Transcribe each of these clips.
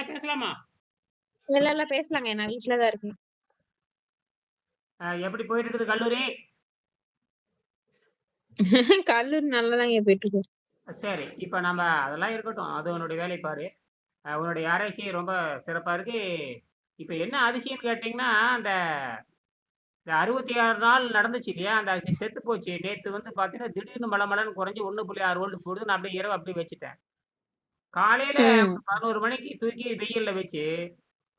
பேசலாமா? இல்ல, இல்ல பேசலாங்க. நான் வீட்ல தான் இருக்கேன். எப்படி போயிட்டு இருக்குது கல்லூரி? கல்லூரி நல்லாதாங்க போயிட்டுருக்கு. சரி. இப்ப நம்ம அதெல்லாம் இருக்கட்டும். அது உன்னுடைய வேலை பாரு. உன்னுடைய ஆராய்ச்சி ரொம்ப சிறப்பா இருக்கு. இப்ப என்ன அதிசயம்ன்னு கேட்டீங்கன்னா, அந்த இந்த 66 நாள் நடந்துச்சு இல்லையா? அந்த செத்து போச்சு. நேத்து வந்து பார்த்தீங்கன்னா, திடீர்னு மளமளன்னு குறைஞ்சு 1.6 வோல்ட் போடுது. நான் அப்படியே இரவு அப்படியே வச்சுட்டேன். காலையில ம். 11 மணிக்கு தூக்கி வெயில்ல வச்சு,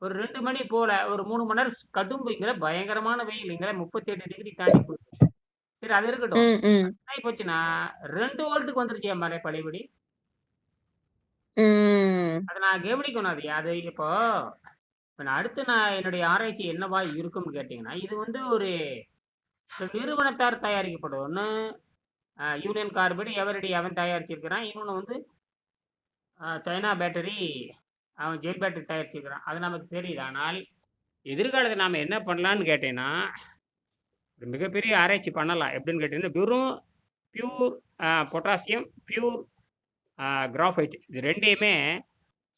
ஒரு 2 மணி போல ஒரு 3 மணி நேரம் கடும் இங்க பயங்கரமான வெயில். இங்க 38 டிகிரி தாண்டி போகுது. சரி அது இருக்கட்டும். ம், ம். என்ன ஆயி போச்சுன்னா, 2 வோல்ட்டுக்கு வந்துருச்சு என் மேல பழையபடி. ம். அத நான் கவனிக்கணும் அது. அது இப்போ இப்ப நான் என்னுடைய ஆராய்ச்சி என்னவா இருக்கும்னு கேட்டீங்கன்னா, இது வந்து ஒரு நிறுவனத்தார் தயாரிக்கப்படும். ஒண்ணு யூனியன் கார்பைடு, எவரெடி அவன் தயாரிச்சிருக்கிறான். இன்னொன்னு வந்து சைனா பேட்டரி அவன் ஜெட் பேட்டரி தயாரிச்சிருக்கிறான். அது நமக்கு தெரியுது. ஆனால் எதிர்காலத்தில நாம என்ன பண்ணலான்னு கேட்டீங்கன்னா, ஒரு மிகப்பெரிய ஆராய்ச்சி பண்ணலாம். எப்படின்னு கேட்டீங்கன்னா, வெறும் பியூர் பொட்டாசியம், பியூர் கிராஃபைட் இது 2யுமே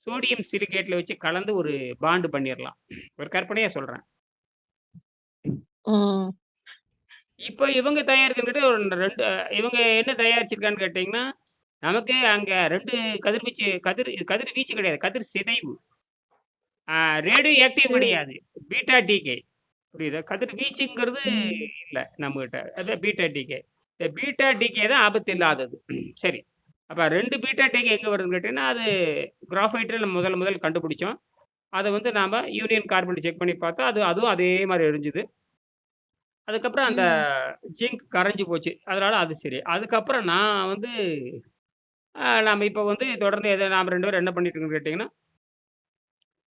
சோடியம் சிலிகேட்ல வச்சு கலந்து ஒரு பாண்ட் பண்ணிறலாம். ஒரு கற்பனையா சொல்றேன். ம். இப்ப இவங்க தயாரிக்கிறது ஒரு 2 இவங்க என்ன தயாரிச்சிருக்கான்னு கேட்டீங்கன்னா, நமக்கு அங்க 2 கதிர்வீச்சு கிடையாது. கதிர் சிதைவு. ஆ ரேடியோ ஆக்டிவ் ம். கிடையாது. பீட்டா டிகே புரியுதா? கதிர்வீச்சுங்கிறது ம். இல்ல நம்மகிட்ட. அதான் பீட்டா டிகே. இந்த பீட்டா டிகே தான் ஆபத்து இல்லாதது. சரி. அப்ப 2 பீட்டா டிகே எங்க வருதுன்னு கேட்டீங்கன்னா, அது கிராஃபைட்ல நம்ம முதல் கண்டுபிடிச்சோம். அத வந்து நாம யூனியன் கார்பன் செக் பண்ணி பார்த்தா, அதுவும் அதே மாரி எரிஞ்சுது. அதுக்கப்புறம் அந்த ம். ஜிங்க் கரைஞ்சு போச்சு. அதனால அது சரி. அதுக்கப்புறம் நான் வந்து நாம இப்ப வந்து தொடர்ந்து நாம 2 பேரும் என்ன பண்ணிட்டு இருக்கோம்னு கேட்டீங்கன்னா,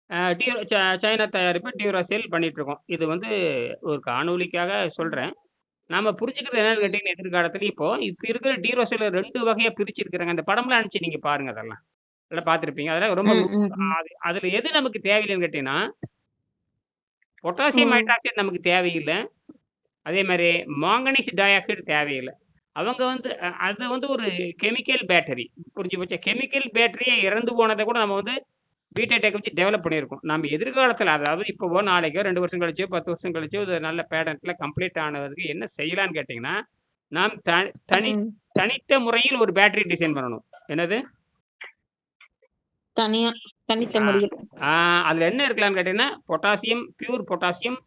அ டியூ ச சைனா தயாரிப்பு டியூராசெல் பண்ணிட்டுருக்கோம். இது வந்து ஒரு காணொளிக்காக சொல்றேன். நாம புரிஞ்சுக்கிறது என்னன்னு ம். கேட்டீங்கன்னா, எதிர்காலத்தில இப்ப இருக்கிற டியூராசெல்ல 2 வகையா பிரிச்சிருக்கிறாங்க. அந்த படம்லாம் அனுப்பிச்சு நீங்க பாருங்க அதெல்லாம். அதெல்லாம் பார்த்திருப்பீங்க. அதெல்லாம் ரொம்ப ம். ம். ம். அதுல எது நமக்கு தேவையில்லன்னு கேட்டீங்கன்னா, பொட்டாசியம் ம். ஹைட்ராக்சைடு நமக்கு தேவையில்ல. அதே மாரி மாங்கனீஸ் டை ஆக்சைடு தேவையில்ல. அவங்க வந்து அது வந்து ஒரு கெமிக்கல் பேட்டரி. புரிஞ்சு போச்சா? கெமிக்கல் பேட்டரியே இறந்து போனத கூட நம்ம வந்து பீட்டா டெக் வச்சு டெவலப் பண்ணியிருக்கோம். நம்ம எதிர்காலத்தில அதாவது இப்பவோ, நாளைக்கோ, 2 வருஷம் கழிச்சோ, 10 வருஷம் கழிச்சோ, இது நல்ல பேட்டன்ட்ல கம்ப்ளீட் ஆனதுக்கு என்ன செய்யலான்னு கேட்டீங்கன்னா, நாம் தனி ம். தனித்த முறையில் ஒரு பேட்டரி டிசைன் பண்ணணும். என்னது? தனியா தனித்த ஆ, முறையில். ஆ அதில என்ன இருக்கலான்னு கேட்டீங்கன்னா, பொட்டாசியம், பியூர் பொட்டாசியம்,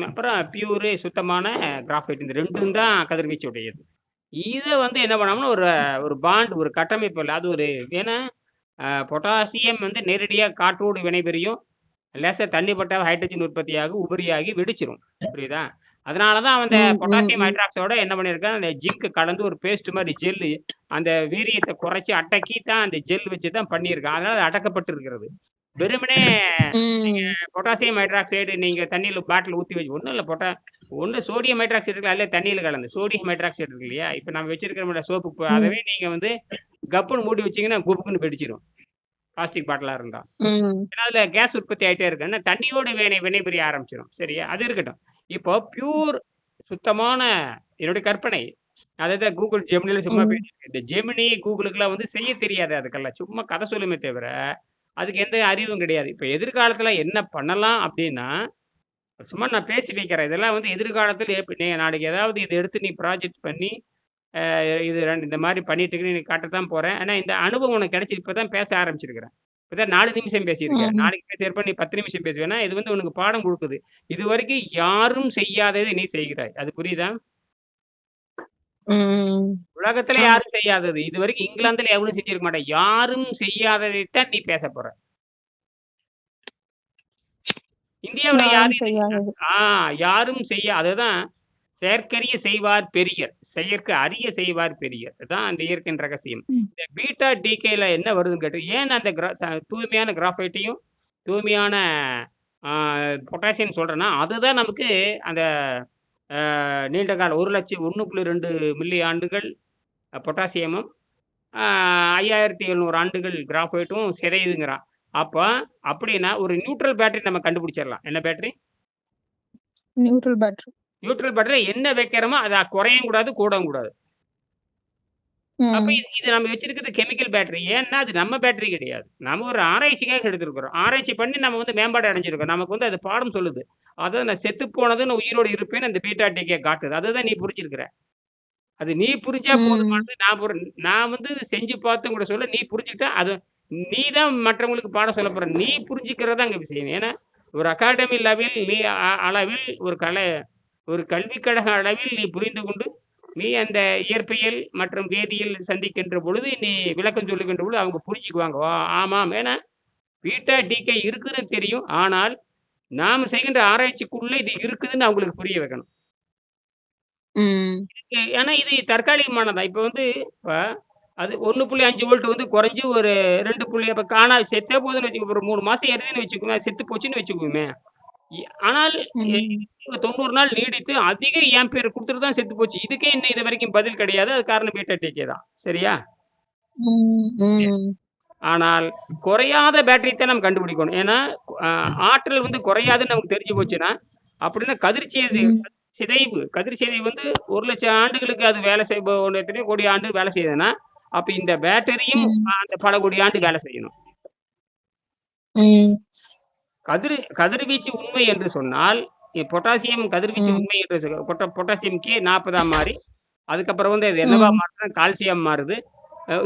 அப்புறம் பியூரு சுத்தமான கிராஃபைட் இந்த 2ம் தான் கதிர்வீச்சு உடையது. இத வந்து என்ன பண்ணோம்னா, ஒரு ஒரு பாண்ட் ஒரு கட்டமைப்பு இல்ல. அது ஒரு ஏன்னா, பொட்டாசியம் வந்து நேரடியா காற்றோடு வினைபுரியும். லேசா தண்ணி பட்டா ஹைட்ரஜன் உற்பத்தியாகும், உபரியாகி வெடிச்சிரும். புரியுதா? அதனால தான் அந்த ம். ம். பொட்டாசியம் ம். ஹைட்ராக்சைடோட என்ன பண்ணியிருக்கான், அந்த ஜிங்க் கலந்து ஒரு பேஸ்ட் மாரி ஜெல்லு அந்த வீரியத்த குறைச்சு அடக்கி தான் அந்த ஜெல் வச்சு தான் பண்ணியிருக்கான். அதனால அது அடக்கப்பட்டு இருக்கிறது. வெறுமனே ம். பொட்டாசியம் ஹைட்ராக்சைடு நீங்க தண்ணீல பாட்டில் ஊத்தி வச்சு ஒண்ணும் இல்ல ஒண்ணு சோடியம் ஹைட்ராக்சைடு இருக்குல்ல, அதிலே தண்ணீல கலந்து. சோடியம் ஹைட்ராக்சைடு இருக்கு இல்லையா? இப்ப நம்ம வச்சிருக்கிறோம்ல சோப்பு ம். அதவே நீங்க வந்து கப்புன்னு மூடி வச்சீங்கன்னா, குபுக்குன்னு வெடிச்சிரும். பிளாஸ்டிக் பாட்டிலா இருந்தா. ம். ஏன்னா, அதுல கேஸ் உற்பத்தி ஆயிட்டே இருக்கு. ஆனா தண்ணியோட வினைபுரிய ஆரம்பிச்சுரும். சரியா? அது இருக்கட்டும். இப்போ பியூர் சுத்தமான என்னுடைய கற்பனை. அததான் Google Geminiல சும்மா ம். பேசியிருக்கேன். இந்த Gemini, Googleக்குலாம் வந்து செய்ய தெரியாது அதுக்கெல்லாம். சும்மா கதை சொல்லுமே தவிர, அதுக்கு எந்த அறிவும் கிடையாது. இப்ப எதிர்காலத்துல என்ன பண்ணலாம் அப்டின்னா, சும்மா நான் பேசி வைக்கிறேன். இதெல்லாம் வந்து எதிர்காலத்துல நாளைக்கு ஏதாவது இத எடுத்து நீ ப்ராஜெக்ட் பண்ணி, இது இந்த மாரி பண்ணிட்டு இருக்கிறேன்னு நீ காட்டத்தான் போறேன். ஆனா இந்த அனுபவம் உனக்கு கிடைச்சு இப்ப தான் பேச ஆரம்பிச்சிருக்கிறேன். இப்ப தான் 4 நிமிஷம் பேசியிருக்கேன். ம். நாளைக்கு பேசியிருப்ப நீ 10 நிமிஷம் பேசுவேன்னா, இது வந்து உனக்கு பாடம் குடுக்குது. இதுவரைக்கும் யாரும் செய்யாததை நீ செய்கிறாய். அது புரியுதா? ம். உலகத்துல ஆமா. யாரும் செய்யாதது. இதுவரைக்கும் இங்கிலாந்துல எவனும் செஞ்சிருக்க மாட்டான். யாரும் செய்யாததைத்தான் நீ பேசப் போற. இந்தியாவுல யாரும் யாரும் செய்யாதது. ஆ யாரும் அதுதான் செயற்கரிய செய்வார் பெரியர். செயற்கு அரிய செய்வார் பெரியர். அதான் அந்த இயற்கையின் ரகசியம். ம். இந்த பீட்டா டிகேல என்ன வருதுன்னு கேட்டா, ஏன் அந்த தூய்மையான கிராஃபைட்டையும், தூய்மையான ஆ பொட்டாசியம் சொல்றேன்னா, அதுதான் நமக்கு அந்த நீண்ட கால 1,02 மில்லி ஆண்டுகள் பொட்டாசியமும், ஆ 5,700 ஆண்டுகள் கிராஃபைட்டும் சிதையுதுங்கிறான். அப்ப அப்படின்னா ஒரு நியூட்ரல் பேட்டரி நம்ம கண்டுபிடிச்சிடலாம். என்ன பேட்டரி? Neutral battery. நியூட்ரல் பேட்டரில என்ன வைக்கிறோமோ, அது குறையவும் கூடாது, கூடவும் கூடாது. அப்ப ம். இது நம்ம வச்சிருக்கிறது கெமிக்கல் பேட்டரி. ஏன்னா, அது நம்ம பேட்டரி கிடையாது. நம்ம ஒரு ஆராய்ச்சிக்காக எடுத்திருக்கிறோம். ஆராய்ச்சி பண்ணி நம்ம வந்து மேம்பாடு அடைஞ்சிருக்கோம். நமக்கு வந்து அது பாடம் சொல்லுது. அதான் நான் செத்து போனது நான் உயிரோட இருப்பேன்னு அந்த பீட்டா டிகே காட்டுது. அதுதான் நீ புரிஞ்சிருக்கிற. அது நீ புரிஞ்சா ம். போதுமானது. நான் வந்து செஞ்சு பார்த்தும் கூட சொல்ல, நீ புரிஞ்சுக்கிட்டா அது நீ தான் மற்றவங்களுக்கு பாடம் சொல்லப் போற. நீ புரிஞ்சுக்கிறது தான் அங்க விஷயம். ஏன்னா, ஒரு அகாடமி லெவல் நீ அளவில் ஒரு கல்விக் கழக அளவில் நீ புரிந்து கொண்டு, நீ அந்த இயற்பியல் மற்றும் வேதியியல் சந்திக்கின்ற பொழுது, நீ விளக்கம் சொல்லுகின்ற பொழுது அவங்க புரிஞ்சுக்குவாங்க. ஓ! ஆமாம். ஏன்னா, பீட்டா, டிகே இருக்குதுன்னு தெரியும். ஆனால், நாம செய்கின்ற ஆராய்ச்சிக்குள்ள இது இருக்குதுன்னு அவங்களுக்கு புரிய வைக்கணும். ம். ஏன்னா இது தற்காலிகமானதா. இப்ப வந்து இப்ப அது 1.5 வோல்ட் வந்து குறைஞ்சு ஒரு 2 அப்ப செத்தே போதுன்னு வச்சுக்கோ. ஒரு 3 மாசம் எரியுதுன்னு வச்சுக்கோங்க. செத்து போச்சுன்னு வச்சுக்குவோமே. ஆனால் ம். 90 நாள் நீடித்து அதிக ஆம்பியர் குடுத்துட்டு தான் செத்து போச்சு. இதுக்கே இன்னும் இதுவரைக்கும் பதில் கிடையாது. அது காரணம் பீட்டா டிகே தான். சரியா? ம். ம். ஆனால் குறையாத பேட்டரி தான் நம்ம கண்டுபிடிக்கணும். ஏன்னா, அ ஆற்றல் வந்து குறையாதுன்னு நமக்கு தெரிஞ்சு போச்சுன்னா, அப்படின்னா ம். கதிர் சிதைவு வந்து 1,00,000 ஆண்டுகளுக்கு அது வேலை எத்தனையோ கோடி ஆண்டு வேலை செய்யுதுன்னா, அப்ப இந்த பேட்டரியும் ம். அந்த பல கோடி ஆண்டு வேலை செய்யணும். ம். கதிர்வீச்சு உண்மை என்று சொன்னால், பொட்டாசியம் கதிர்வீச்சு ம். உண்மை என்று பொட்டாசியம் கே 40ஆ மாறி, அதுக்கப்புறம் வந்து அது என்னவா ம். மாறுதுன்னா கால்சியம் மாறுது.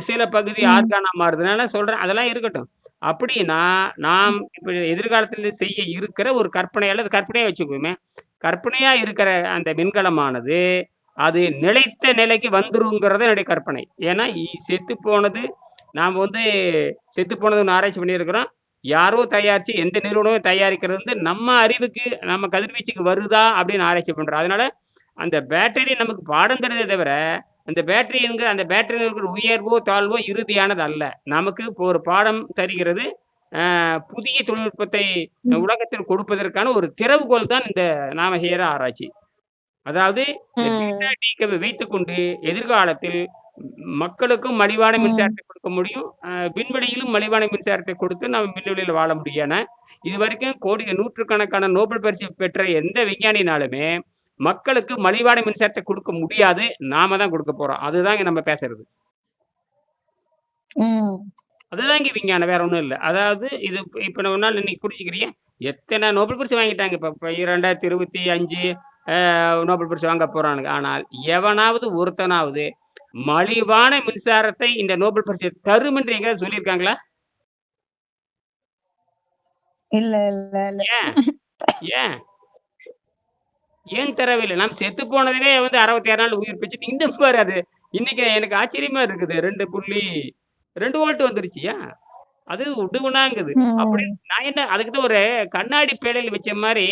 சில பகுதி ம். ஆர்கானா மாறுது. நான் என்ன சொல்றேன், அதெல்லாம் இருக்கட்டும். அப்படின்னா, நாம் இப்ப எதிர்காலத்தில செய்ய இருக்கிற ஒரு கற்பனை அல்லது கற்பனையா வச்சுக்குவோமே. கற்பனையா இருக்கிற அந்த விண்கலமானது, அது நிலைத்த நிலைக்கு வந்துருங்கிறது என்னுடைய கற்பனை. ஏன்னா, செத்து போனது நாம வந்து செத்து போனது ஒண்ணு ஆராய்ச்சி பண்ணியிருக்கிறோம். யாரோ தயாரிச்சு எந்த நிறுவனமும் தயாரிக்கிறது வந்து நம்ம அறிவுக்கு, நம்ம கதிர்வீச்சுக்கு வருதா அப்படின்னு ஆராய்ச்சி பண்றோம். அதனால அந்த பேட்டரி நமக்கு பாடம் தருதே தவிர, அந்த பேட்டரியில இருக்கிற உயர்வோ, தாழ்வோ இறுதியானது அல்ல. நமக்கு இப்போ ஒரு பாடம் தருகிறது. புதிய தொழில்நுட்பத்தை ம். உலகத்தில் கொடுப்பதற்கான ஒரு திறவுகோல் தான் இந்த நாம செய்ற ஆராய்ச்சி. அதாவது இந்த பீட்டா ம். டிகேவை வைத்துக்கொண்டு எதிர்காலத்தில் மக்களுக்கும் மலிவான ம். மின்சாரத்தை கொடுக்க முடியும். விண்வெளியிலும் மலிவான மின்சாரத்தை கொடுத்து நம்ம விண்வெளியில வாழ முடியும். ஏன்னா, இதுவரைக்கும் நூற்றுக்கணக்கான நோபல் பரிசு பெற்ற எந்த விஞ்ஞானினாலுமே, மக்களுக்கு மலிவான மின்சாரத்த குடுக்க முடியாது. நாம தான் குடுக்க போறோம். அதுதான் இங்க நம்ம பேசுறது. ம். அதுதான் இங்க விஞ்ஞானம். வேற ஒண்ணும் இல்ல. அதாவது இது இப்ப நான் ஒரு நாள் இன்னைக்கு புரிஞ்சுக்கிறீங்க. எத்தன நோபல் பரிசு வாங்கிட்டாங்க. இப்ப 2025 நோபல் பரிசு வாங்க போறானுங்க. ஆனால் எவனாவது ஒருத்தனாவது மலிவான மின்சாரத்தை இந்த நோபல் பரிசு தரும் என்று எங்கேயாவது சொல்லியிருக்காங்களா? இல்ல, இல்ல, இல்ல. ஏன்? ஏன்? ஏன் தரவில்லை? நாம் செத்து போனதுவே வந்து 66 நாள் உயிர் பிச்சுட்டு இன்னும் பாரு அது. இன்னைக்கு எனக்கு ஆச்சரியமா இருக்குது. 2 வோல்ட் வந்துருச்சுயா. அது உடுகுனாங்குது. அப்படின்னு ம். நான் என்ன அதுக்கிட்ட ஒரு கண்ணாடி பேழையில வச்ச மாரி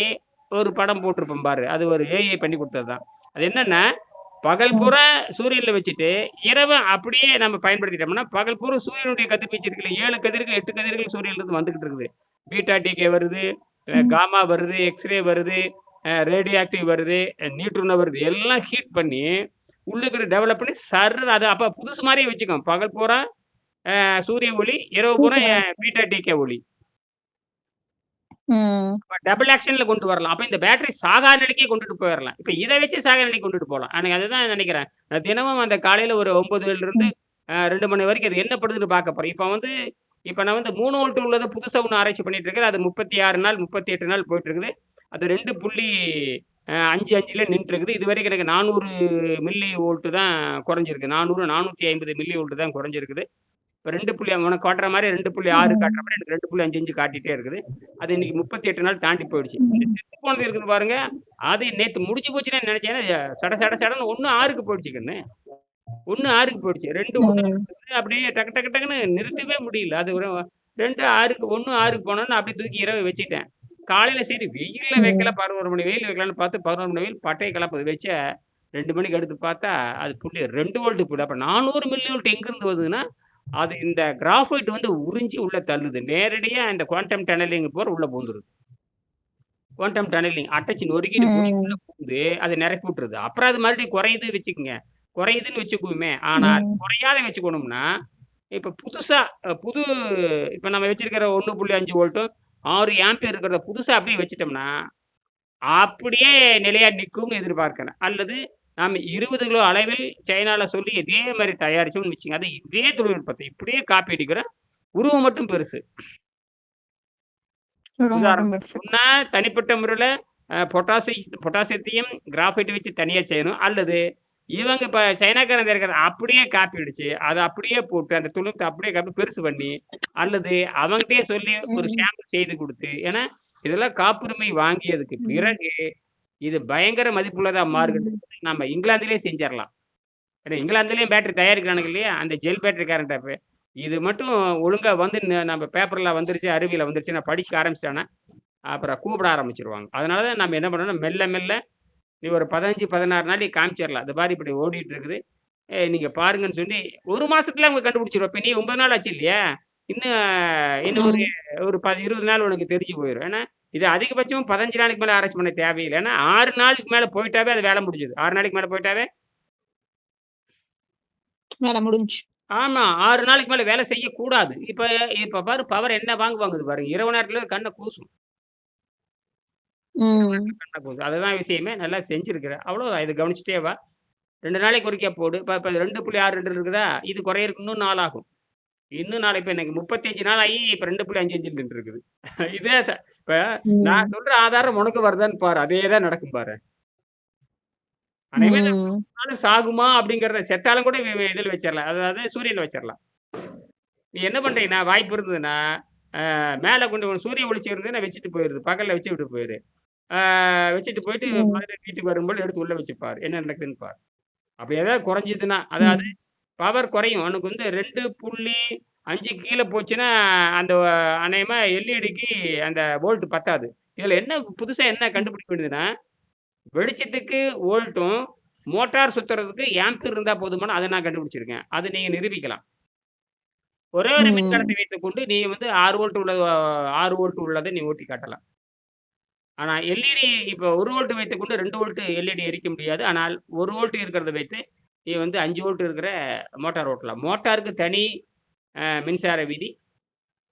ஒரு படம் போட்டிருப்பேன் பாரு. அது ஒரு ஏஐ பண்ணி குடுத்தது தான். அது என்னன்னா, பகல் ம். பூரா சூரியன்ல வச்சுட்டு, இரவ அப்படியே நம்ம பயன்படுத்திட்டோம்னா, பகல் பூரா சூரியனுடைய கதிர்வீச்சு இருக்குல்ல, 7 கதிர்கள், 8 கதிர்கள் சூரியன்லருந்து வந்துகிட்டு இருக்குது. பீட்டா டிகே வருது, ம். காமா வருது, எக்ஸ்ரே வருது, ரேடியோ ஆக்டிவ் வருது, நியூட்ரினோ வருது. எல்லாம் ஹீட் பண்ணி, உள்ள இருக்கிற டெவலப் பண்ணி சர்ருன்னு அது அப்ப புதுசு மாரியே வச்சுக்கும். பகல் பூரா சூரிய ஒளி, இரவு பூரா சூப்பரா இருக்கு. பீட்டா டிகே ஒளி. ம். அப்ப டபுள் ஆக்ஷன்ல கொண்டு வரலாம். அப்ப இந்த பேட்டரி சாகா நிலைக்கே கொண்டுட்டு போயிரலாம். இப்ப இத வச்சு சாகா நிலைக்கு கொண்டுட்டு போலாம். நான் அதுதான் நினைக்கிறேன். நான் தினமும் அந்த காலையில ஒரு 9லிருந்து ம். 2 மணி வரைக்கும் அது என்ன பண்ணுதுன்னு பார்க்க போறேன். இப்ப நான் வந்து 3 வோல்ட் உள்ளத புதுசா ஒண்ணு ஆராய்ச்சி பண்ணிட்டு இருக்கிறேன். அது 36 நாள், 38 நாள் போயிட்டு இருக்குது. அது 2.55ல நின்றுருக்குது. இதுவரைக்கும் எனக்கு 400 மில்லி வோல்ட் தான் குறைஞ்சிருக்கு. 400, 450 மில்லி வோல்ட் தான் குறைஞ்சிருக்குது. இப்ப 2 உனக்கு காட்டுற மாரி 2.6 காட்டுற ம். மாரி எனக்கு 2.55 காட்டிட்டே இருக்குது. அது இன்னைக்கு 38 நாள் தாண்டி போயிடுச்சு. இந்த ம். செத்து போனது இருக்குது பாருங்க, அது நேத்து முடிஞ்சு போச்சுன்னு நெனச்சேன். ஏன்னா சட சட சடன்னு 1 6க்கு போயிடுச்சு கண்ணு. 1 6க்கு போயிடுச்சு. 2 1 ம். அப்படியே டக்கு டக்கு டக்குன்னு நிறுத்தவே முடியல. அது ஒரு 2 6க்கு 1 6க்கு போனோனே அப்படியே தூக்கி இரவு வச்சுட்டேன். காலையில சரி வெயில்ல வைக்கல ம். 11 மணி வெயில் வைக்கலான்னு பார்த்து 11 மணி வெயில் பட்டைய கெளப்புது. 2 மணிக்கு எடுத்து பார்த்தா, அது புள்ளி 2 வோல்ட் புள்ளி. அப்ப 400 மில்லி வோல்ட் எங்கிருந்து வருதுன்னா, அது இந்த கிராஃபைட் வந்து உறிஞ்சி உள்ள தள்ளுது. நேரடியா இந்த குவாண்டம் டனலிங் போற உள்ள பூந்துருது. குவாண்டம் டனலிங் அட்டச்சு நொறுக்கிட்டு போய் உள்ள ம். பூந்து அத நிரப்பி விட்டுருது. அப்புறம் அது மறுபடியும் குறையுது வச்சுக்கங்க. குறையுதுன்னு வச்சுக்குவோமே. ஆனால் ம். குறையாத வச்சுக்கணும்னா, இப்ப புதுசா அ புது இப்ப நம்ம வச்சிருக்கிற 1.5 வோல்ட்டும் 6 ஆம்பியர் இருக்கிறத புதுசா அப்படியே வச்சுட்டோம்னா, அப்படியே நிலையா நிக்கும்னு எதிர்பார்க்கிறேன். அல்லது நாம 20 கிலோ அளவில் சைனால சொல்லி இதே மாரி தயாரிச்சோம்னு வச்சுக்கங்க. அது இதே தொழில்நுட்பத்த இப்படியே காப்பி அடிக்கிறோம். உருவம் மட்டும் பெருசு. உருவம் மட்டும் உதாரணத்துக்கு பெருசு. ஒண்ணா தனிப்பட்ட முறையில பொட்டாசியத்தையும் கிராஃபைட் வச்சு தனியா செய்யணும். அல்லது இவங்க இப்ப சைனாக்காரன் தயாரிக்கிற அப்படியே காப்பி அடிச்சு, அத அப்படியே போட்டு அந்த தொழில்நுட்பத்த அப்படியே காப்பி பெருசு பண்ணி, அல்லது அவங்கிட்டயே சொல்லி ஒரு ம். சாம்பிள் செய்து குடுத்து ஏன்னா, இதெல்லாம் காப்புரிமை வாங்கியதுக்கு ம். பிறகு, இது பயங்கர மதிப்புள்ளதா மாறுகிறது. ம். நம்ம இங்கிலாந்திலேயே செஞ்சரலாம். ஏன்னா இங்கிலாந்துலயும் பேட்டரி தயாரிக்கிறானுங்க இல்லையா? அந்த ஜெல் பேட்டரிக்காரன்ட்ட இது மட்டும் ஒழுங்கா வந்து நம்ம பேப்பர்ல வந்துருச்சு, அறிவியல்ல வந்துருச்சு நான் படிக்க ஆரம்பிச்சுட்டேன்னா, அப்புறம் கூப்பிட ஆரம்பிச்சுருவாங்க. அதனால தான் நம்ம என்ன பண்ணணும்னா, மெல்ல மெல்ல நீ ஒரு 15, 16 நாளைக்கு காமிச்சிரலாம். "இந்த பாரு இப்படி ஓடிட்டு இருக்குது. நீங்க பாருங்கன்னு" சொல்லி 1 மாசத்துல அவங்க கண்டுபிடிச்சுருவா. இப்ப நீ 9 நாள் ஆச்சு இல்லையா? இன்னும் இன்னும் ஒரு ம். ஒரு 20 நாள் உனக்கு தெரிஞ்சு போயிரும். ஏன்னா, இது அதிகபட்சம் 15 நாளைக்கு மேல ஆராய்ச்சி பண்ண தேவையில்ல. ஏன்னா 6 நாளுக்கு மேல போயிட்டாவே அது வேல முடிஞ்சுது. 6 நாளைக்கு மேல போயிட்டாவே வேல முடிஞ்சுச்சு. ஆமா. 6 நாளைக்கு மேல வேலை செய்யக்கூடாது. இப்ப இப்ப பாரு பவர் என்ன வாங்குது பாருங்க. இரவு நேரத்துல கண்ண கூசும். இரவு ம். நேரத்துல கண்ண கூசும். அதுதான் விஷயமே. நல்லா செஞ்சிருக்கிற. அவ்வளவுதான். இத கவனிச்சுட்டே வா. 2 நாளைக்கு ஒருக்கா போடு. இப்ப 2.62 இருக்குதா? இது குறையறக்கு இன்னும் நாள் ஆகும். இன்னும் நாளை இப்ப எனக்கு 35 நாள் ஆயி இப்ப 2.55 நின்றுருக்குது. இதே இப்ப நான் ம். சொல்ற ஆதாரம் உனக்கு வருதான்னு பாரு. அதே தான் நடக்கும் பாரு. அனைவரும் ம். நானும் சாகுமா அப்படிங்கிறத செத்தாலும் கூட இதுல வச்சிரலாம். அதாவது சூரியன்ல வச்சிரலாம். நீ என்ன பண்றீங்கன்னா, வாய்ப்பு இருந்ததுன்னா, மேல கொண்டு சூரிய வெளிச்சம் இருந்ததுன்னா வச்சுட்டு போயிருது. பகல்ல வச்சு விட்டு போயிரு. ஆ வச்சுட்டு போயிட்டு ம். மறுபடியும் வீட்டுக்கு வரும்போது எடுத்து உள்ள வச்சு பாரு. என்ன நடக்குதுன்னு பாரு. அப்படி ஏதாவது குறைஞ்சதுன்னா, அதாவது ம். பவர் குறையும். உனக்கு வந்து 2.5 கீழ போச்சுன்னா, அந்த அநேகமா எல்இடிக்கு அந்த வோல்ட் பத்தாது. இதுல என்ன புதுசா என்ன கண்டுபிடிக்க வேண்டியதுன்னா, வெளிச்சத்துக்கு வோல்ட்டும், மோட்டார் சுத்துறதுக்கு ஆம்பியர் இருந்தா போதுமான்னு அத நான் கண்டுபிடிச்சிருக்கேன். அது நீங்க நிரூபிக்கலாம். ஒரே ஒரு ம். மின்கலத்தை வைத்துக்கொண்டு நீ வந்து 6 வோல்ட் உள்ளது 6 வோல்ட் உள்ளதை நீ ஓட்டி காட்டலாம். ஆனா எல்இடி இப்ப 1 வோல்ட் வைத்துக்கொண்டு 2 வோல்ட் எல்இடி எரிக்க முடியாது. ஆனால் 1 வோல்ட் இருக்கிறத வைத்து நீ வந்து 5 வோல்ட் இருக்கிற மோட்டார் ஓட்டலாம். மோட்டாருக்கு தனி மின்சார விதி,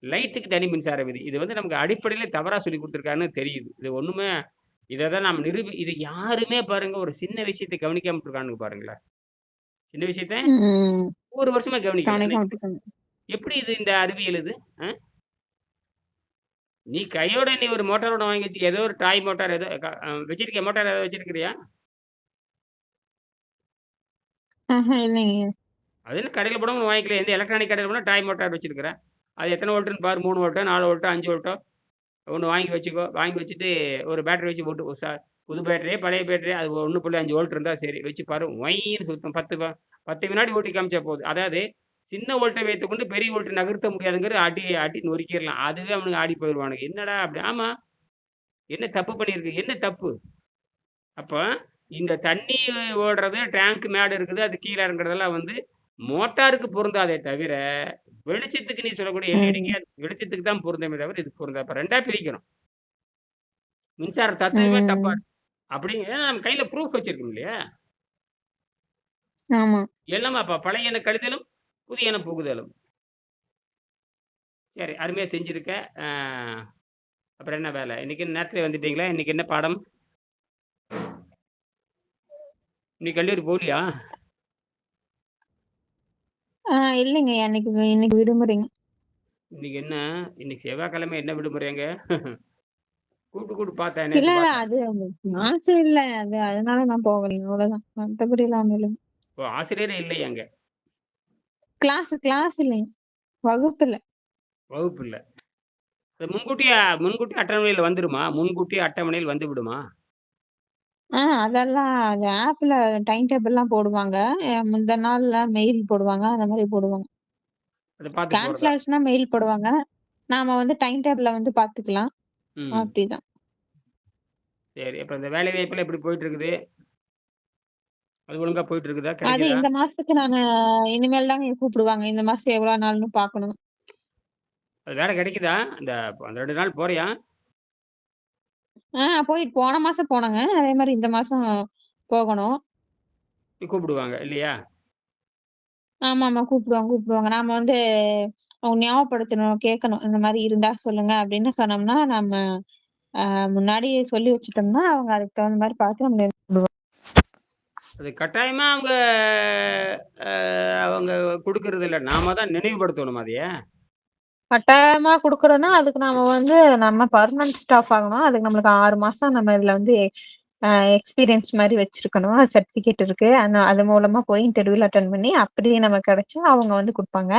லைட்டுக்கு தனி மின்சார விதி. இது வந்து நமக்கு அடிப்படையிலே தவறா சொல்லிக் குடுத்துருக்காங்கன்னு தெரியுது. இது ஒண்ணுமே இத தான் நாம் இது யாருமே பாருங்க ஒரு சின்ன விஷயத்த கவனிக்காம விட்டுருக்கானுங்க பாருங்களேன். சின்ன விஷயத்த ம். ஒரு வருஷமா கவனிக்கல. ஆனா கவனிக்காம விட்டுட்டாங்க. எப்படி இது இந்த அறிவியல் இது? அ நீ கையோட நீ ஒரு மோட்டார் ஒண்ணு வாங்கி வச்சுக்க. ஏதோ ஒரு டாய் மோட்டார் ஏதோ வச்சிருக்கியா? மோட்டார் ஏதாவது வச்சிருக்கிறியா? இல்லைங்க. அது என்ன கடையில போனா ஒண்ணு வாங்கிக்கலாம். எந்த எலக்ட்ரானிக் கடையில போனா டாய் மோட்டார் வச்சிருக்கிறேன். அது எத்தன வோல்ட்ன்னு பாரு 3 வோல்ட்டோ, 4 வோல்ட்டோ, 5 வோல்ட்டோ ஒண்ணு வாங்கி வச்சுக்கோ. வாங்கி வச்சுட்டு ஒரு பேட்டரி வச்சு போட்டு புது பேட்டரியா, பழைய பேட்டரியா அது 1.5 வோல்ட் இருந்தா சரி. வச்சு பாரு. ஒய்ன்னு சுத்தும். 10 வினாடி ஓட்டி காமிச்சா போதும். அதாவது சின்ன வோல்ட்ட வைத்துக்கொண்டு பெரிய வோல்ட்ட நகர்த்த முடியாதுங்கிற அடி அடி நொறுக்கிரலாம். அதுவே அவனுங்க ஆடி போயிருவானுங்க. என்னடா அப்படி ஆமா. என்ன தப்பு பண்ணியிருக்கு? என்ன தப்பு? அப்ப இந்த தண்ணி ஓடுறது, டேங்க் மேடு இருக்குது. அது கீழ இறங்குறதெல்லாம் வந்து மோட்டாருக்கு பொருந்தாதே தவிர, வெளிச்சத்துக்கு நீ சொல்லக்கூடிய ம். எல்இடிக்கு வெளிச்சத்துக்கு தான் பொருந்துமே தவிர, இதுக்கு பொருந்தாது. அப்ப 2ஆ பிரிக்கிறோம். மின்சார தத்துவமே தப்பா ம். இருக்கு. அப்படிங்க ஏன்னா நம்ம கையில ப்ரூஃப் வச்சிருக்கோம் இல்லையா? ஆமா. எல்லாமே அப்ப பழையன கழிதலும், புதியன புகுதலும். சரி அருமையா செஞ்சிருக்க. அ அப்புறம் என்ன வேல? இன்னைக்கு நேரத்திலே வந்துட்டீங்களா? இன்னைக்கு என்ன பாடம்? இன்னைக்கு கல்லூரி போகலையா? இல்லைங்க. இன்னைக்கு விடுமுறைங்க. இன்னைக்கு என்ன? இன்னைக்கு செவ்வாய்க்கிழமை என்ன விடுமுறைங்க? கூப்பிட்டு கூப்பிட்டு பார்த்தேன். இல்ல, நேத்து இல்ல. பார்த்தேன். அது கிளாஸ் இல்ல. அதனால நான் போகலைங்க. அவ்வளோதான். மத்தபடிலாம் ஒண்ணும் இல்லைங்க. ஓ! ஆசிரியரே இல்லையா அங்க? கிளாஸ் இல்லைங்க. வகுப்பு இல்ல. வகுப்பு இல்ல. அது முன்கூட்டியே முன்கூட்டியே அட்டவணையில வந்துருமா? முன்கூட்டியே அட்டவணையில் வந்து விடுமா? அதெல்லாம் அது ஆப்ல டைம் டேபிள்லாம் போடுவாங்க. முந்தின நாள்ல மெயில் போடுவாங்க. அந்த மாரி போடுவாங்க. அத பார்த்து கேன்சல் போறதா? ஆயிடுச்சுன்னா மெயில் போடுவாங்க. நாம வந்து டைம் டேபிள்ல வந்து பாத்துக்கலாம். ம். அப்படிதான். சரி. அப்ப இந்த வேலை வாய்ப்புலாம் எப்படி போயிட்டு இருக்குது? அது ஒழுங்கா போயிட்டு இருக்குதா? அது கிடைக்குதா? இந்த மாசத்துக்கு இனிமேல் தாங்க கூப்பிடுவாங்க. இந்த மாசம் எவ்வளோ நாள்னு பாக்கணும். அது வேலை கிடைக்குதா? அந்த அந்த 2 நாள் போறியா? போயிட்டு போன மாசம் போனேங்க. அதே மாரி இந்த மாசம் போகணும். கூப்பிடுவாங்க இல்லையா? ஆமாமா. கூப்பிடுவாங்க. நாம வந்து அவங்க ஞாபகப்படுத்தணும், கேட்கணும். இந்த மாரி இருந்தா சொல்லுங்க அப்படின்னு சொன்னோம்னா, நம்ம முன்னாடியே சொல்லி வச்சுட்டோம்னா, அவங்க அதுக்கு தகுந்த மாரி பார்த்து நம்மள அது கட்டாயமா அ அவங்க குடுக்கறதில்ல. நாம தான் நினைவுபடுத்தணும் அதைய. கட்டாயமா குடுக்குறோம்னா, அதுக்கு நாம வந்து நம்ம பெர்மனன்ட் ஸ்டாஃப் ஆகணும். அதுக்கு நம்மளுக்கு 6 மாசம் நம்ம இதுல வந்து அ எக்ஸ்பீரியன்ஸ் மாரி வச்சிருக்கணும். சர்டிஃபிகேட் இருக்கு. அது மூலமா போய் இன்டர்வியூல அட்டெண்ட் பண்ணி, அப்படியே நமக்கு கிடைச்சா அவங்க வந்து குடுப்பாங்க.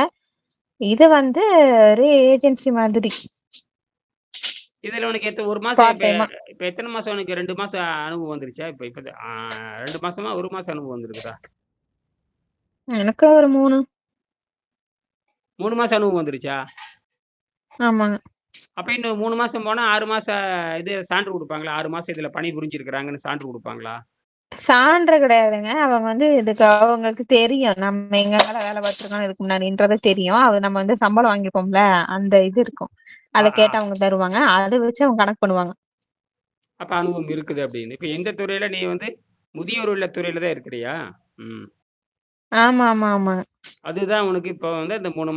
இது வந்து ஒரு ஏஜென்சி மாதிரி. இதுல உனக்கு 1 மாசம் பார்ட் இப்ப டைமா. இப்ப எத்தன மாசம் உனக்கு 2 மாசம் அனுபவம் வந்துருச்சா? இப்ப இப்ப 2 மாசமா, 1 மாசம் அனுபவம் வந்திருக்குதா? எனக்கு ஒரு 3. 3 மாசம் அனுபவம் வந்துருச்சா? ஆமாங்க. அப்ப இன்னும் 3 மாசம் போனா 6 மாச இது சான்று குடுப்பாங்களா? 6 மாசம் இதுல பணி புரிஞ்சிருக்கிறாங்கன்னு சான்று குடுப்பாங்களா? சான்று கிடையாதுங்க. அவங்க வந்து இதுக்கு அவங்களுக்கு தெரியும். நம்ம எங்கலாம் வேலை பார்த்துருக்கோம் இதுக்கு முன்னாடின்றது தெரியும். அது நம்ம வந்து சம்பளம் வாங்கியிருப்போம்ல, அந்த இது இருக்கும். ஆ, அத ஆ. கேட்டு அவங்க தருவாங்க. அத வச்சு அவங்க கணக்கு பண்ணுவாங்க. அப்ப அனுபவம் இருக்குது அப்படின்னு. இப்ப எந்த துறையில நீ வந்து முதியோர் இல்ல துறையில தான் இருக்கிறியா? ம். ஆமாங்க. அதுதான் உனக்கு இப்ப வந்து இந்த 3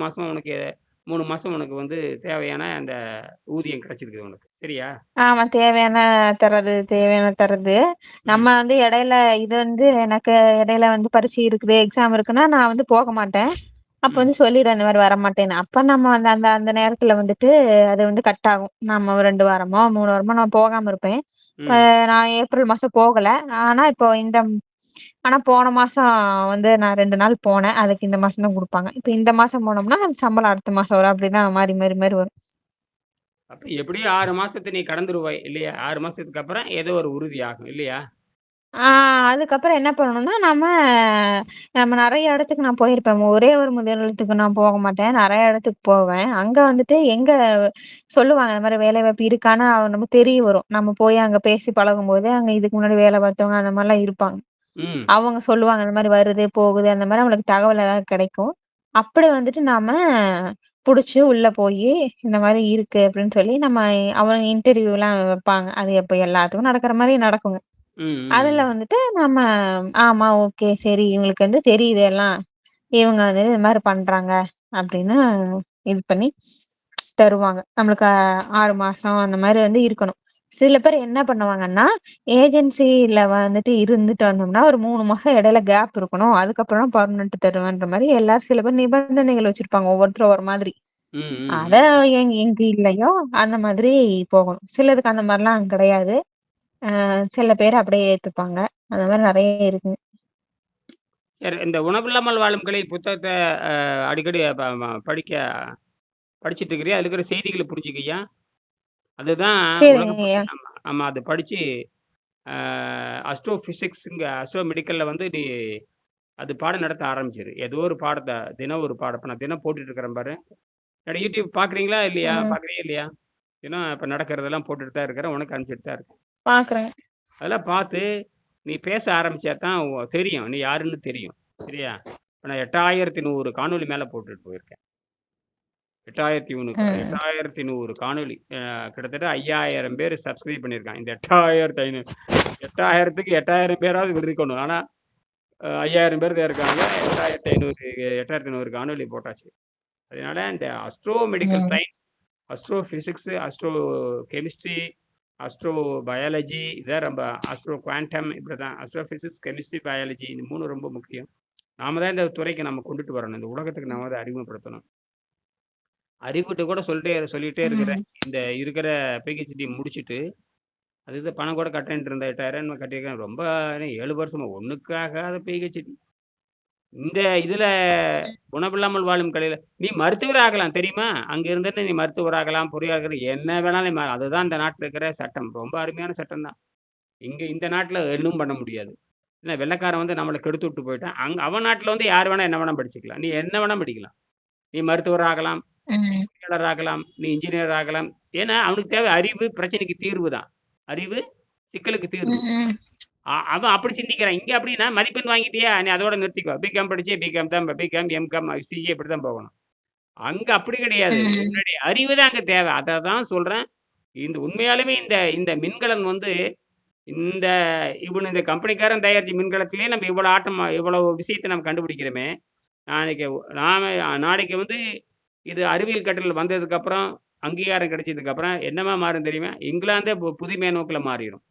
மாசம் உனக்கு வந்து தேவையான அந்த ஊதியம் கிடைச்சிருக்குது உனக்கு. சரியா? ஆமா. தேவையான தர்றது. நம்ம ம். வந்து இடையில இது வந்து எனக்கு இடையில வந்து பரீட்சை இருக்குது, எக்ஸாம் இருக்குன்னா, நான் வந்து போக மாட்டேன். அப்ப ம். வந்து சொல்லிடுவேன் இந்த மாரி வரமாட்டேன்னு. அப்ப நம்ம வந்து அந்த அந்த நேரத்துல வந்துட்டு அது வந்து கட் ஆகும். நம்ம ஒரு 2 வாரமோ, 3 வாரமோ நான் போகாம இருப்பேன். இப்ப ம். நான் ஏப்ரல் மாசம் போகல. ஆனா இப்போ ஆனா போன மாசம் வந்து நான் 2 நாள் போனேன். அதுக்கு இந்த மாசம் தான் குடுப்பாங்க. இப்ப இந்த மாசம் போனோம்னா, அது சம்பளம் அடுத்த மாசம் வரும். அப்படிதான் மாறி வரும். அப்ப எப்படியும் 6 மாசத்த நீ கடந்துருவாய் இல்லையா? 6 மாசத்துக்கு அப்புறம் ஏதோ ஒரு உறுதி ஆகும் இல்லையா? ஆ அதுக்கப்புறம் என்ன பண்ணணும்னா, நம்ம நம்ம நெறைய இடத்துக்கு நான் போயிருப்பேன். ஒரே ஒரு முதல் எழுத்துக்கு நான் போக மாட்டேன். நெறைய இடத்துக்கு போவேன். அங்க வந்துட்டு எங்க சொல்லுவாங்க, இந்த மாரி வேலைவாய்ப்பு இருக்கான்னு நமக்கு தெரிய வரும். நம்ம போய் அங்க பேசி பழகும்போது, அங்க இதுக்கு முன்னாடி வேலை பார்த்தவங்க அந்த மாரிலாம் இருப்பாங்க. ம். அவங்க சொல்லுவாங்க, இந்த மாரி வருது, போகுது அந்த மாரி நம்மளுக்கு தகவல் ஏதாவது கிடைக்கும். அப்படி வந்துட்டு நாம புடிச்சு உள்ள போயி, இந்த மாரி இருக்கு அப்படின்னு சொல்லி அவங்க இன்டர்வியூலாம் வைப்பாங்க. அது எப்ப எல்லாத்துக்கும் நடக்கிற மாரி நடக்குங்க. ம். ம். அதுல ம். வந்துட்டு நம்ம ஆமா, ஓகே. சரி இவங்களுக்கு வந்து தெரியுது எல்லாம். இவங்க வந்து இது மாரி பண்றாங்க அப்படின்னு இது பண்ணி தருவாங்க. நம்மளுக்கு 6 மாசம் அந்த மாரி வந்து இருக்கணும். சில பேர் என்ன பண்ணுவாங்கன்னா, ஏஜென்சில வந்துட்டு இருந்துட்டு வந்தோம்னா, ஒரு 3 மாசம் இடையில கேப் இருக்கணும். அதுக்கப்புறம் பெர்மனன்ட் தருவேன்ற மாரி எல்லாரும் சில பேர் நிபந்தனைகள் வச்சிருப்பாங்க. ஒவ்வொருத்தரும் ஒரு மாதிரி. ம். ம். அத ம். எங்க இல்லையோ, அந்த மாதிரி போகணும். சிலருக்கு அந்த மாரிலாம் கிடையாது. சில பேர் அப்படியே ஏத்துப்பாங்க. அந்த மாரி நெறைய இருக்குங்க. சரி இந்த உணவில்லாமல் வாழும் கிளை புத்தகத்த அடிக்கடி ப ம படிக்க படிச்சுட்டு இருக்கிறியா? அதில இருக்கிற செய்திகள புரிஞ்சுக்கியா? அதுதான் உலக சரிங்க. ஆமா, ஆமா. அத படிச்சு அ அஸ்ட்ரோ பிசிக்ஸ்ங்க அஸ்ட்ரோ மெடிக்கல்ல வந்து நீ அது பாடம் நடத்த ஆரம்பிச்சிரு. ஏதோ ஒரு பாடத்த தினம் ஒரு பாடம். இப்ப நான் தினம் போட்டுட்டு இருக்கிறேன் பாரு. என்னோட யூடியூப் பார்க்குறீங்களா இல்லையா? ம். பார்க்குறியா இல்லையா? தினம் இப்ப நடக்கிறதெல்லாம் போட்டுட்டு தான் இருக்கிறேன். உனக்கு அனுப்பிச்சுட்டு தான் இருக்கேன். பாக்குறேங்க. அதெல்லாம் பார்த்து நீ பேச ஆரம்பிச்சா தான் தெரியும். நீ யாருன்னு தெரியும். சரியா? இப்ப நான் 8100 காணொளி மேல போட்டுட்டு போயிருக்கேன். ம். 8100 காணொளி. கிட்டத்தட்ட 5000 பேரு சப்ஸ்கிரைப் பண்ணியிருக்காங்க. இந்த 8500 8000க்கு 8000 பேராவது இருக்கணும். ஆனா 5000 பேர் தான் இருக்காங்க. 8500 காணொளி போட்டாச்சு. அதனால இந்த அஸ்ட்ரோ மெடிக்கல் ம். Science, astro physics, astro chemistry, astro biology இதான் ரொம்ப அஸ்ட்ரோ குவாண்டம் இப்படிதான். அஸ்ட்ரோ பிசிக்ஸ், கெமிஸ்ட்ரி, பயாலஜி இந்த 3 ரொம்ப முக்கியம். நாம தான் இந்த துறைக்கு நம்ம கொண்டுட்டு வரணும். இந்த உலகத்துக்கு நாம தான் அறிமுகப்படுத்தணும். அறிவுட்ட கூட சொல்லிட்டே இருக்கிறேன். ம். இந்த இருக்கிற பிஹெச்டி முடிச்சுட்டு, அது இது பணம் கூட கட்டேன்ட்டு இருந்தேன். 8,000 கட்டியிருக்கேன். ரொம்ப 7 வருஷமா ஒண்ணுக்காகாத பிஹெச்டி. இந்த இதுல குணமில்லாமல் வாழும் கலையில நீ மருத்துவர் ஆகலாம் தெரியுமா? அங்க இருந்துட்டு நீ மருத்துவர் ஆகலாம், பொறியாளர் என்ன வேணாலும் அதுதான் இந்த நாட்டுல இருக்கிற சட்டம். ரொம்ப அருமையான சட்டம் தான். இங்க இந்த நாட்டுல ஒண்ணும் பண்ண முடியாது. என்ன வெள்ளைக்காரன் வந்து நம்மள கெடுத்து விட்டு போயிட்டான். அவன் நாட்டுல வந்து யார் வேணா என்ன வேணா படிச்சுக்கலாம். நீ என்ன வேணா படிக்கலாம். நீ மருத்துவர் ஆகலாம். ம். பொறியாளர் ஆகலாம், நீ இன்ஜினியர் ஆகலாம். ஏன்னா, அவனுக்கு தேவை அறிவு, பிரச்சனைக்கு தீர்வு தான். அறிவு, சிக்கலுக்கு தீர்வு. ம். அவன் அப்படி சிந்திக்கிறான். இங்க அப்படின்னா மதிப்பெண் வாங்கிட்டியா? நீ அதோட நிறுத்திக்கோ. பிகாம் படிச்சு பிகாம் தான் பிகாம், எம்காம், சிஏ இப்படி தான் போகணும். அங்க அப்படி கிடையாது. ம். உன்னுடைய அறிவு தான் அங்க தேவை. அத தான் சொல்றேன். இந்த உண்மையாலுமே இந்த இந்த மின்கலன் வந்து இந்த இந்த கம்பெனிக்காரன் தயாரிச்ச மின்கலத்திலேயே நம்ம இவ்வளவு விஷயத்த நம்ம கண்டுபிடிக்கிறோமே! நாளைக்கு நாம நாளைக்கு வந்து இது அறிவியல் கற்றல் வந்ததுக்கப்புறம், அங்கீகாரம் கிடைச்சதுக்கப்புறம் என்னவா மாறும் தெரியுமா? இங்கிலாந்தே புதுமை நோக்குல மாறிரும்.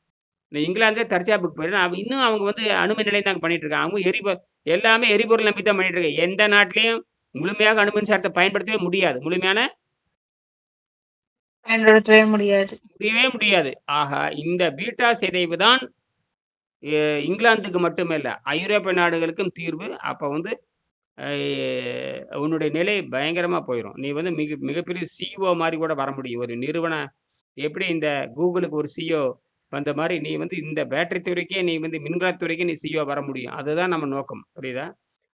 இந்த இங்கிலாந்துல தற்சார்புக்கு போயிரு இன்னும் அவங்க வந்து அணுமின் நிலையம் தான் பண்ணிட்டு இருக்காங்க. அவங்க எல்லாமே எரிபொருள் நம்பி தான் பண்ணிட்டு இருக்காங்க. எந்த நாட்டிலயும் முழுமையாக அணு மின்சாரத்த பயன்படுத்தவே முடியாது. முழுமையான பயன்படுத்தவே முடியாது. முடியவே முடியாது. ஆக இந்த பீட்டா சிதைவு தான் எ இங்கிலாந்துக்கு மட்டுமல்ல, ஐரோப்பிய நாடுகளுக்கும் தீர்வு. அப்ப வந்து அ உன்னுடைய நிலை பயங்கரமா போயிரும். நீ வந்து மிகப்பெரிய சிஇஓ மாரி கூட வர முடியும். ஒரு நிறுவன எப்படி இந்த கூகுளுக்கு ஒரு சிஇஓ வந்த மாரி, நீ வந்து இந்த பேட்டரி துறைக்கே நீ வந்து மின்கலத் துறைக்கே நீ சிஇஓ வர முடியும். அதுதான் நம்ம நோக்கம். புரியுதா?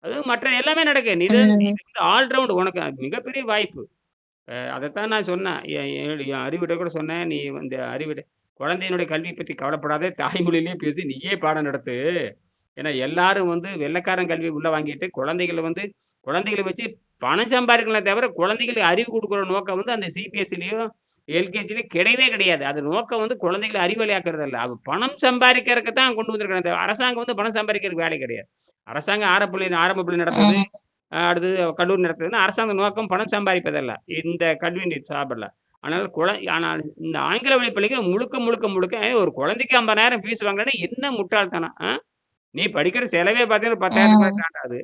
அதுவும் மற்ற எல்லாமே நடக்கு. ம். இது வந்து ஆல் ரவுண்ட் உனக்கு மிகப்பெரிய வாய்ப்பு. அதத்தான் நான் சொன்னேன். என் அறிவுரை கூட சொன்னேன். நீ வந்து குழந்தையினுடைய கல்வி பத்தி கவலைப்படாத. தாய்மொழியிலேயே பேசி நீயே பாடம் நடத்து. ஏன்னா எல்லாரும் வந்து வெள்ளைக்காரன் கல்வி உள்ள வாங்கிட்டு, குழந்தைகள வச்சு பணம் சம்பாரிக்கலாமே தவிர, குழந்தைகளுக்கு அறிவு குடுக்குற நோக்கம் வந்து அந்த சிபிஎஸ்சிலயோ, எல்கேஜிலயோ கிடையவே கிடையாது. அது நோக்கம் வந்து குழந்தைகள அறிவாளியாக்குறது அல்ல. அவ பணம் சம்பாரிக்கிறதுக்கு தான் கொண்டு வந்திருக்கானே தவிர, அரசாங்கம் வந்து பணம் சம்பாரிக்கிறதுக்கு வேலை கிடையாது. அரசாங்கம் ஆரம்ப பள்ளி நடத்துது. ம். அடுத்தது கல்லூரி நடத்துதுன்னா, அரசாங்க நோக்கம் பணம் சம்பாதிப்பதல்ல. இந்த கல்வி சார்பல்ல. ஆனால் ஆனால் இந்த ஆங்கில வழி பள்ளிக்கு முழுக்க ஒரு குழந்தைக்கு 50,000 ஃபீஸ் வாங்குறேன்னா என்ன முட்டாள்தனம்! நீ படிக்கிற செலவே பார்த்தீங்கன்னா ரூ. 10,000க்கு மேல ம். தாண்டாது.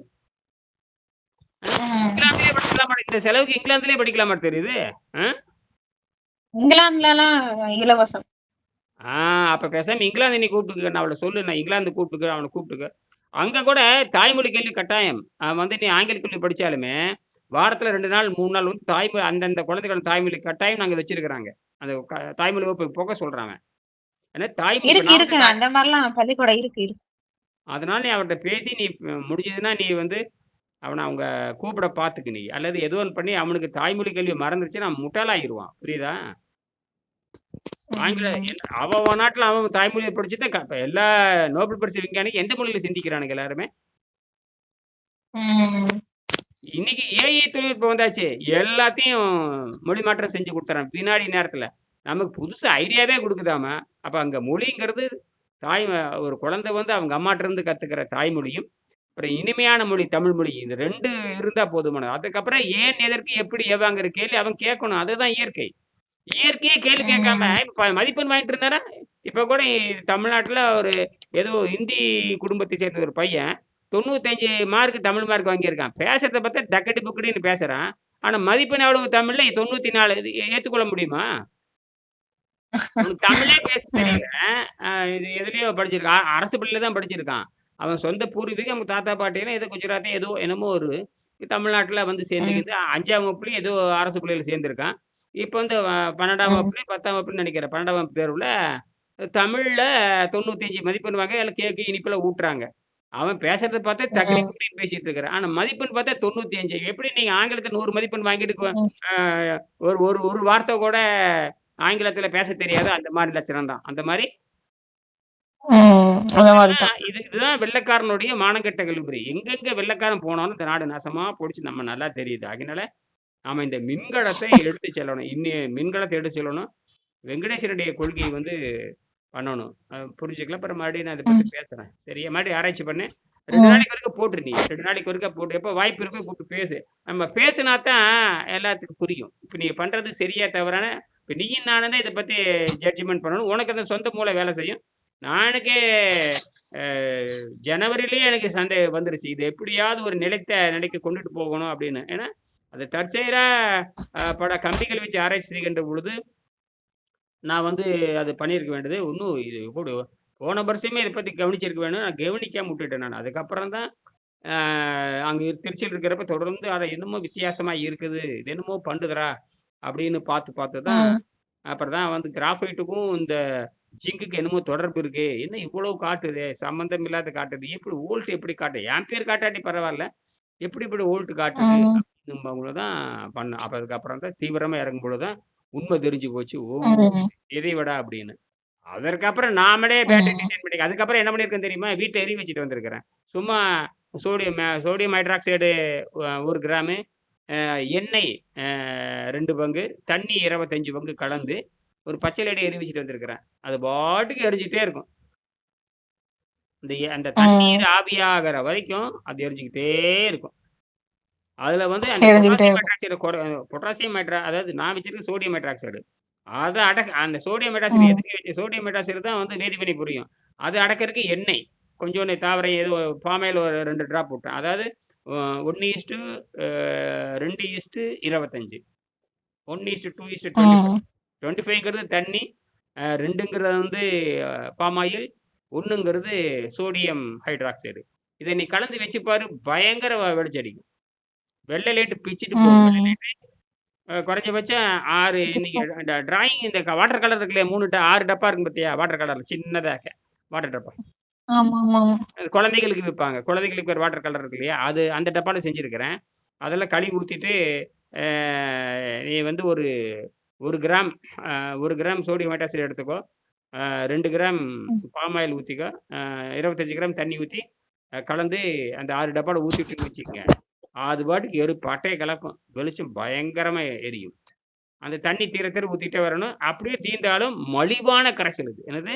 அ ம். இங்கிலாந்துலயே படிச்சுக்கலாமா இந்த செலவுக்கு இங்கிலாந்துலயே படிக்கலாமாட்டு தெரியுது. அ இங்கிலாந்துலலாம் இலவசம். ஆ அப்ப பேசாம இங்கிலாந்து நீ கூப்பிட்டுக்க. நான் அவள சொல்லு நான் இங்கிலாந்து கூப்பிட்டுக்க, அவன கூப்பிட்டுக்க. அங்க கூட தாய்மொழி கல்வி கட்டாயம். வந்து நீ ஆங்கில கல்வி படிச்சாலுமே, வாரத்துல 2 நாள், 3 நாள் வந்து அந்தந்த குழந்தைகள் தாய்மொழி கட்டாயம் நாங்க வச்சிருக்கிறாங்க. அந்த தாய்மொழி வகுப்புக்கு போக சொல்றாங்க. ஏன்னா தாய்மொழி இப்ப இருக்கு, நான் வந்து இருக்குங்க. அந்த மாரிலாம் பள்ளிக்கூடம் இருக்கு, இருக்கு. அதனால நீ அவர்ட்ட பேசி நீ முடிஞ்சதுன்னா நீ வந்து அவன அவங்க கூப்பிட பார்த்துக்க நீ. அல்லது ஏதோ ஒண்ணு பண்ணி அவனுக்கு தாய்மொழி கல்வி மறந்துருச்சுன்னா அவன் முட்டாளாயிருவான். புரியுதா? ம். அவன் நாட்டுல அவன் தாய்மொழிய படிச்சு தான் இப்ப எல்லா நோபல் பரிசு விஞ்ஞானிகள் எந்த மொழியில சிந்திக்கிறானுங்க எல்லாருமே? ம். இன்னைக்கு ஏஐ தொழில்நுட்பம் வந்தாச்சு. எல்லாத்தையும் மொழி மாற்றம் செஞ்சு குடுத்துர்றான். வினாடி நேரத்துல. நமக்கு புதுசா ஐடியாவே குடுக்குதாமா. அப்ப அங்க மொழிங்கிறது ஒரு குழந்தை வந்து அவங்க அம்மாட்டருந்து கத்துக்கிற தாய்மொழியும், அப்புறம் இனிமையான மொழி தமிழ் மொழி. இது 2 இருந்தா போதுமானது. அதுக்கப்புறம் ஏன், எதற்கு, எப்படி, எவாங்கிற கேள்வி அவன் கேட்கணும். அதுதான் இயற்கை. இயற்கையே கேள்வி கேட்காம ம். இப்ப மதிப்பெண் வாங்கிட்டு இருந்தானா, இப்ப கூட தமிழ்நாட்டுல ஒரு ஏதோ இந்தி குடும்பத்தை சேர்ந்த ஒரு பையன் 95 மார்க் தமிழ் மார்க் வாங்கியிருக்கான். பேசுறத பார்த்தா தக்கடி புக்கடின்னு பேசுறான். ஆனா மதிப்பெண் எவ்வளவு தமிழ்ல 94 இது ஏத்துக்கொள்ள முடியுமா? அவனுக்கு தமிழே பேச ம். தெரியல. இது எதுலயோ படிச்சிருக்கான். அரசு பள்ளியில தான் படிச்சிருக்கான். அவன் சொந்த பூர்வீகம் அவங்க தாத்தா பாட்டிலாம் ஏதோ குஜராத்தோ ஏதோ என்னமோ ஒரு தமிழ்நாட்டுல வந்து ம். சேர்ந்துக்கிது. 5ஆம் வகுப்புலயும் ஏதோ அரசு பள்ளியில சேர்ந்திருக்கான். இப்ப வந்து 12ஆம் ம். வகுப்புலயும் 10ஆம் வகுப்புலயும் நெனைக்கிறேன். 12ஆம் வகுப்பு தேர்வுல தமிழ்ல 95 மதிப்பெண் வாங்க எல்லாம் கேக்கு இனிப்புல ஊட்டுறாங்க. அவன் பேசுறத பார்த்தா தக்கிரி ம். புக்கிரின்னு பேசிட்டு இருக்கிறான். ஆனா மதிப்பெண் பார்த்தா 95 எப்படி நீங்க ஆங்கிலத்துல 100 மதிப்பெண் வாங்கிட்டு ம். அ ஒரு ஒரு ஒரு வார்த்தை கூட ஆங்கிலத்தில பேசத் தெரியாது. அந்த மாரி லட்சணம் தான். அந்த மாரி ம். அந்த மாரி தான். இதுதான் வெள்ளைக்காரனுடைய மானங்கெட்ட கழிவுமுறை. எங்கெங்க வெள்ளைக்காரன் போனாலும் இந்த நாடு நாசமா போடுச்சு நம்ம நல்லா தெரியுது. அதனால நாம இந்த மின்கலத்தை எடுத்துச் செல்லணும். மின்கலத்த எடுத்துச் செல்லணும். வெங்கடேசனுடைய கொள்கை வந்து பண்ணணும். புரிஞ்சுக்கலாம். அப்புறம் மறுபடியும் நான் இத பத்தி ம். பேசுறேன். சரியா? மறுபடியும் ஆராய்ச்சி பண்ணு. 2 ம். நாளைக்கு ஒருக்கா போட்டுரு நீ. 2 நாளைக்கு ஒருக்கா போட்டு எப்ப வாய்ப்பு இருக்கோ கூப்பிட்டு பேசு. நம்ம பேசுனா தான் எல்லாத்துக்கும் புரியும். இப்ப நீ பண்றது சரியா தவறான்னு இப்ப நீயும் நானும் தான் இத பத்தி ஜட்ஜ்மென்ட் பண்ணணும். உனக்கு அந்த சொந்த மூளை வேலை செய்யும். எனக்கே அ ஜனவரியிலேயே எனக்கு சந்தேகம் வந்துருச்சு. இது எப்படியாவது ஒரு நிலைத்த நிலைக்கு கொண்டுட்டு போகணும் அப்படின்னு. ஏன்னா, அது தற்செயலா பல கம்பிகள் வச்சு ஆராய்ச்சி செய்கின்ற பொழுது நான் வந்து அது பண்ணியிருக்க வேண்டியது, இன்னும் இது கூட போன வருஷமே இத பத்தி கவனிச்சிருக்க வேணும். நான் கவனிக்காம விட்டுட்டேன் நானு. அதுக்கப்புறம் தான் அ அங்க திருச்சியில இருக்கிறப்ப தொடர்ந்து அட என்னமோ வித்தியாசமா இருக்குது. இது என்னமோ பண்ணுதுடா! அப்படின்னு பார்த்து பார்த்து தான் ம். அப்புறம் தான் வந்து கிராஃபைட்டுக்கும் இந்த ஜிங்குக்கு என்னமோ தொடர்பு இருக்கு. என்ன இவ்வளவு காட்டுதே! சம்மந்தம் இல்லாத காட்டுது. எப்படி வோல்ட் எப்படி காட்டுது? ஆம்பியர் காட்டாட்டி பரவால்ல. எப்படி இப்படி வோல்ட் காட்டுது? ம். அப்படிங்கும்போது தான் பண்ணேன். அப்ப அதுக்கப்புறம் தான் தீவிரமா இறங்கும்பொழுது தான் உண்மை தெரிஞ்சு போச்சு. ஓ! ம். இதைவிடா அப்படின்னு. அதற்கப்புறம் நாமளே பேட்டரி ம். டிசைன் பண்ணி அதுக்கப்புறம் என்ன பண்ணியிருக்கேன் தெரியுமா? வீட்ல எரிய வச்சுட்டு வந்திருக்கிறேன். சும்மா சோடியம் ஹைட்ராக்சைடு 1 கிராமு, எண்ணெய் 2 பங்கு, தண்ணி 25 பங்கு கலந்து, ஒரு பச்சை லைட்ட எரிய வச்சுட்டு வந்திருக்கிறேன். அது பாட்டுக்கு எரிஞ்சுட்டே இருக்கும். அந்த ம். தண்ணீர் ஆவியாகுற வரைக்கும் அது எரிஞ்சுக்கிட்டே இருக்கும். அதுல வந்து அந்த எரிஞ்சுகிட்டே இருக்கும். பொட்டாசியம் அதாவது நான் வச்சிருக்கிறது சோடியம் ஹைட்ராக்சைடு. அத அந்த சோடியம் மெட்டாசில் ம். எதுக்கு சோடியம் மெட்டாசில் தான் வந்து வேதிவினை புரியும். அது அடக்கறக்கு எண்ணெய். கொஞ்சோண்டு தாவர ஏதோ பாம் ஆயில் ஒரு 2 ட்ராப் விட்டேன். அதாவது அ 1 அ 2:25 1:2:25 ம். 25ங்கிறது தண்ணி, 2ங்கிறது வந்து பாம் ஆயில், 1ங்கிறது சோடியம் ஹைட்ராக்சைடு. இத நீ கலந்து வச்சு பாரு, பயங்கர வெளிச்சம் அடிக்கும். வெள்ளை லைட் பிச்சுட்டு போகும். வெள்ளை ம். லைட் குறைஞ்சபட்சம் 6 இன்னைக்கு இதுக்கும் டிராயிங் இந்த வாட்டர் கலர் இருக்கு இல்லையா 6 டப்பா இருக்கும் பார்த்தியா? வாட்டர் கலர்ல சின்னதா வாட்டர் டப்பா. ஆமாமாமா. அது குழந்தைகளுக்கு விப்பாங்க. குழந்தைகளுக்கு ஒரு வாட்டர் கலர் இருக்கு இல்லையா? அது அந்த டப்பால செஞ்சிருக்கிறேன். அதெல்லாம் கழுவி ஊத்திட்டு, அ நீ வந்து ஒரு 1 கிராம் 1 கிராம் சோடியம் ஹைட்ராக்சைடு எடுத்துக்கோ. 2 கிராம் ம். Palm oil ஊத்திக்கோ. 25 கிராம் தண்ணி ஊத்தி, கலந்து அந்த 6 டப்பால ஊத்திட்டேன்னு வச்சுக்கங்க. அது பாட்டுக்கு பட்டைய கலக்கும். வெளிச்சம் பயங்கரமா எரியும். அந்த தண்ணி தீர தீர ஊத்திட்டே வரணும். அப்படியே தீர்ந்தாலும் மலிவான கரைசல் இது. என்னது?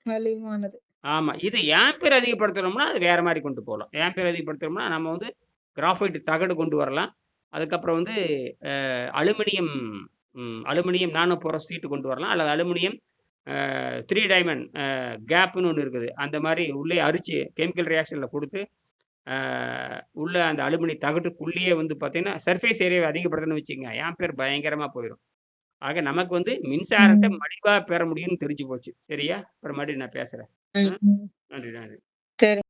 மலிவானது. ஆமா. இத ஆம்பியர் அதிகப்படுத்தணும்னா, அது வேற மாரி கொண்டு போலாம். ஆம்பியர் அதிகப்படுத்தணும்னா, நம்ம வந்து கிராஃபைட் தகடு கொண்டு வரலாம். அதுக்கப்புறம் வந்து அலுமினியம் அலுமினியம் நானோ போரஸ் சீட்டு கொண்டு வரலாம். அல்லது அலுமினியம் 3 டைமண்ட் கேப்ன்னு ஒண்ணு இருக்குது. அந்த மாரி உள்ளே அரிச்சு கெமிக்கல் ரியாக்ஷன்ல குடுத்து, அ உள்ள அந்த அலுமினிய தகட்டுக்குள்ளேயே வந்து பார்த்தீங்கன்னா, சர்ஃபேஸ் ஏரியாவ அதிகப்படுத்தணும்னு வச்சுக்கங்க, ஆம்பியர் பயங்கரமா போயிரும். ஆக நமக்கு வந்து மின்சாரத்த ம். மலிவா பெற முடியும்னு தெரிஞ்சு போச்சு. சரியா? அப்புறம் மறுபடியும் நான் பேசுறேன். ம். ம். ம். நன்றி, நன்றி. சரி.